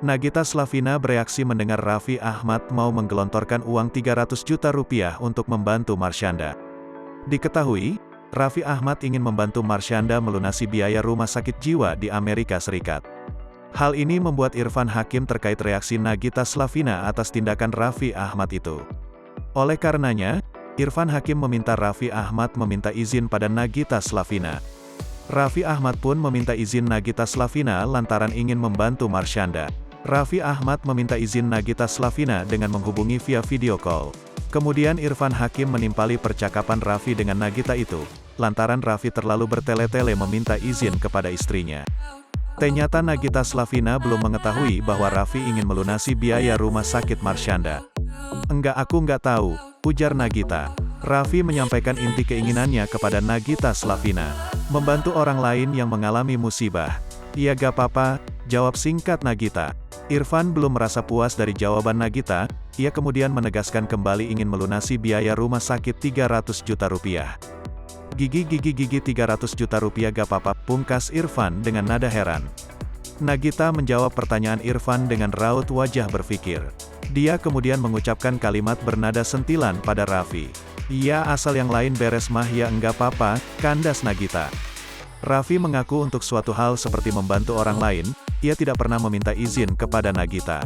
Nagita Slavina bereaksi mendengar Raffi Ahmad mau menggelontorkan uang 300 juta rupiah untuk membantu Marshanda. Diketahui, Raffi Ahmad ingin membantu Marshanda melunasi biaya rumah sakit jiwa di Amerika Serikat. Hal ini membuat Irfan Hakim terkait reaksi Nagita Slavina atas tindakan Raffi Ahmad itu. Oleh karenanya, Irfan Hakim meminta Raffi Ahmad meminta izin pada Nagita Slavina. Raffi Ahmad pun meminta izin Nagita Slavina lantaran ingin membantu Marshanda. Raffi Ahmad meminta izin Nagita Slavina dengan menghubungi via video call. Kemudian Irfan Hakim menimpali percakapan Raffi dengan Nagita itu, lantaran Raffi terlalu bertele-tele meminta izin kepada istrinya. Ternyata Nagita Slavina belum mengetahui bahwa Raffi ingin melunasi biaya rumah sakit Marshanda. "Enggak, aku nggak tahu," ujar Nagita. Raffi menyampaikan inti keinginannya kepada Nagita Slavina, membantu orang lain yang mengalami musibah. "Iya gak apa-apa," jawab singkat Nagita. Irfan belum merasa puas dari jawaban Nagita, ia kemudian menegaskan kembali ingin melunasi biaya rumah sakit 300 juta rupiah. Gigi 300 juta rupiah gak apa-apa," pungkas Irfan dengan nada heran. Nagita menjawab pertanyaan Irfan dengan raut wajah berpikir. Dia kemudian mengucapkan kalimat bernada sentilan pada Raffi. "Iya, asal yang lain beres mah ya enggak apa-apa," kandas Nagita. Raffi mengaku untuk suatu hal seperti membantu orang lain, ia tidak pernah meminta izin kepada Nagita.